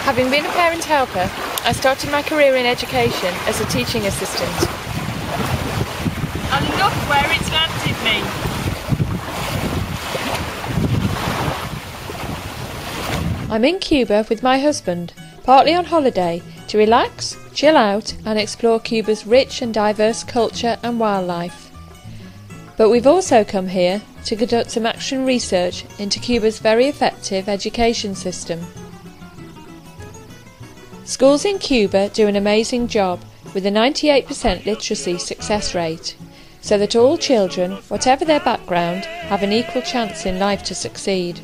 Having been a parent helper, I started my career in education as a teaching assistant. And look where it's landed me. I'm in Cuba with my husband, partly on holiday, to relax, chill out and explore Cuba's rich and diverse culture and wildlife. But we've also come here to conduct some action research into Cuba's very effective education system. Schools in Cuba do an amazing job with a 98% literacy success rate, so that all children, whatever their background, have an equal chance in life to succeed.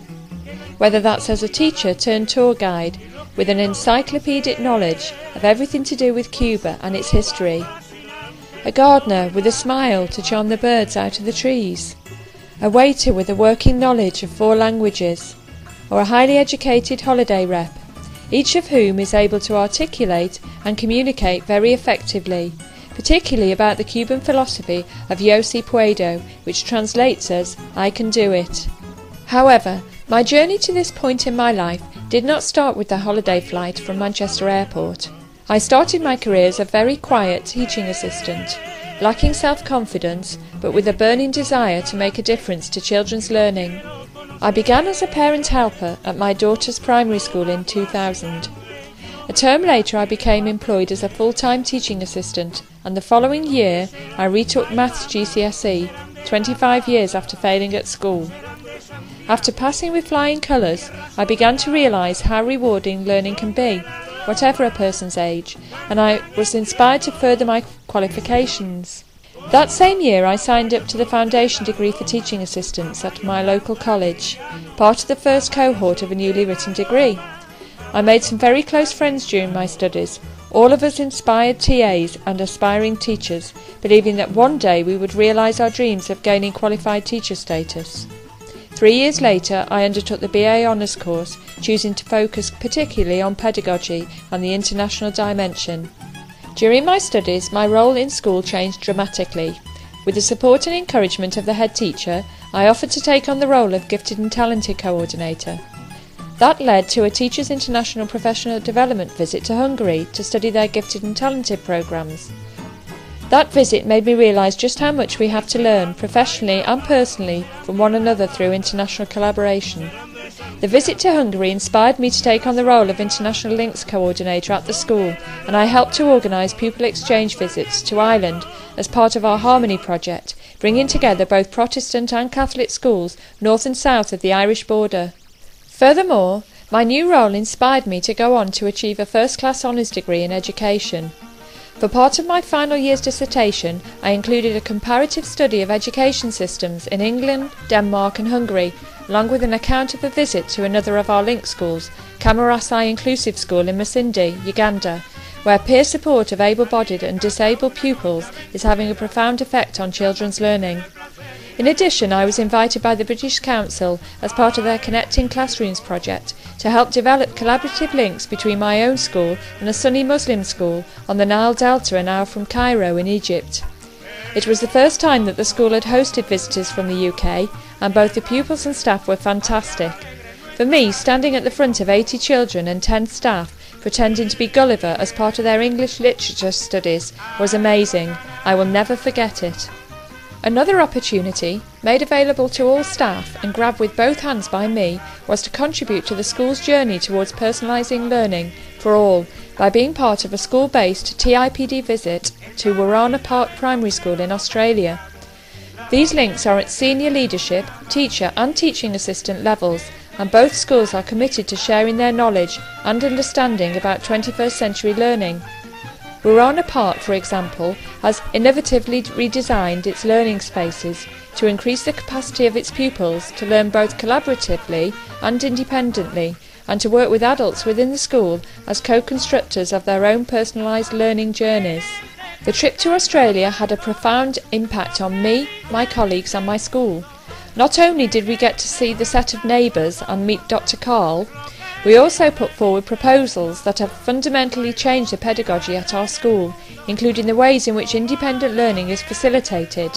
Whether that's as a teacher turned tour guide with an encyclopedic knowledge of everything to do with Cuba and its history, a gardener with a smile to charm the birds out of the trees, a waiter with a working knowledge of 4 languages, or a highly educated holiday rep, each of whom is able to articulate and communicate very effectively, particularly about the Cuban philosophy of Yo si puedo, which translates as I can do it. However, my journey to this point in my life did not start with the holiday flight from Manchester Airport. I started my career as a very quiet teaching assistant, lacking self-confidence but with a burning desire to make a difference to children's learning. I began as a parent helper at my daughter's primary school in 2000. A term later I became employed as a full-time teaching assistant, and the following year I retook Maths GCSE, 25 years after failing at school. After passing with flying colours, I began to realise how rewarding learning can be, whatever a person's age, and I was inspired to further my qualifications. That same year I signed up to the foundation degree for teaching assistants at my local college, part of the first cohort of a newly written degree. I made some very close friends during my studies, all of us inspired TAs and aspiring teachers, believing that one day we would realise our dreams of gaining qualified teacher status. 3 years later I undertook the BA Honours course, choosing to focus particularly on pedagogy and the international dimension. During my studies, my role in school changed dramatically. With the support and encouragement of the head teacher, I offered to take on the role of Gifted and Talented Coordinator. That led to a Teachers International Professional Development visit to Hungary to study their Gifted and Talented programmes. That visit made me realise just how much we have to learn, professionally and personally, from one another through international collaboration. The visit to Hungary inspired me to take on the role of International Links Coordinator at the school, and I helped to organise pupil exchange visits to Ireland as part of our Harmony project, bringing together both Protestant and Catholic schools north and south of the Irish border. Furthermore, my new role inspired me to go on to achieve a first-class honours degree in education. For part of my final year's dissertation, I included a comparative study of education systems in England, Denmark and Hungary, along with an account of a visit to another of our link schools, Kamarasai Inclusive School in Masindi, Uganda, where peer support of able-bodied and disabled pupils is having a profound effect on children's learning. In addition, I was invited by the British Council as part of their Connecting Classrooms project to help develop collaborative links between my own school and a Sunni Muslim school on the Nile Delta an hour from Cairo in Egypt. It was the first time that the school had hosted visitors from the UK, and both the pupils and staff were fantastic. For me, standing at the front of 80 children and 10 staff, pretending to be Gulliver as part of their English literature studies, was amazing. I will never forget it. Another opportunity, made available to all staff and grabbed with both hands by me, was to contribute to the school's journey towards personalising learning for all by being part of a school-based TIPD visit to Warana Park Primary School in Australia. These links are at senior leadership, teacher and teaching assistant levels, and both schools are committed to sharing their knowledge and understanding about 21st century learning. Warana Park, for example, has innovatively redesigned its learning spaces to increase the capacity of its pupils to learn both collaboratively and independently, and to work with adults within the school as co-constructors of their own personalised learning journeys. The trip to Australia had a profound impact on me, my colleagues and my school. Not only did we get to see the set of neighbours and meet Dr. Carl, we also put forward proposals that have fundamentally changed the pedagogy at our school, including the ways in which independent learning is facilitated.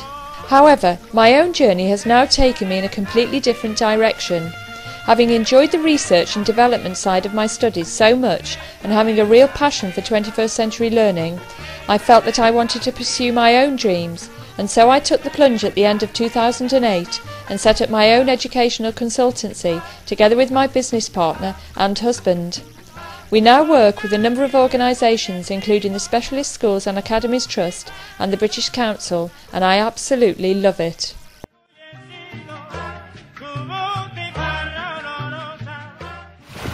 However, my own journey has now taken me in a completely different direction. Having enjoyed the research and development side of my studies so much and having a real passion for 21st century learning, I felt that I wanted to pursue my own dreams, and so I took the plunge at the end of 2008 and set up my own educational consultancy together with my business partner and husband. We now work with a number of organisations including the Specialist Schools and Academies Trust and the British Council, and I absolutely love it.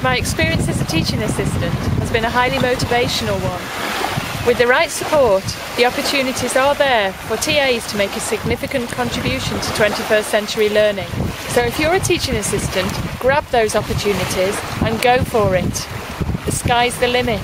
My experience as a teaching assistant has been a highly motivational one. With the right support, the opportunities are there for TAs to make a significant contribution to 21st century learning. So if you're a teaching assistant, grab those opportunities and go for it. The sky's the limit.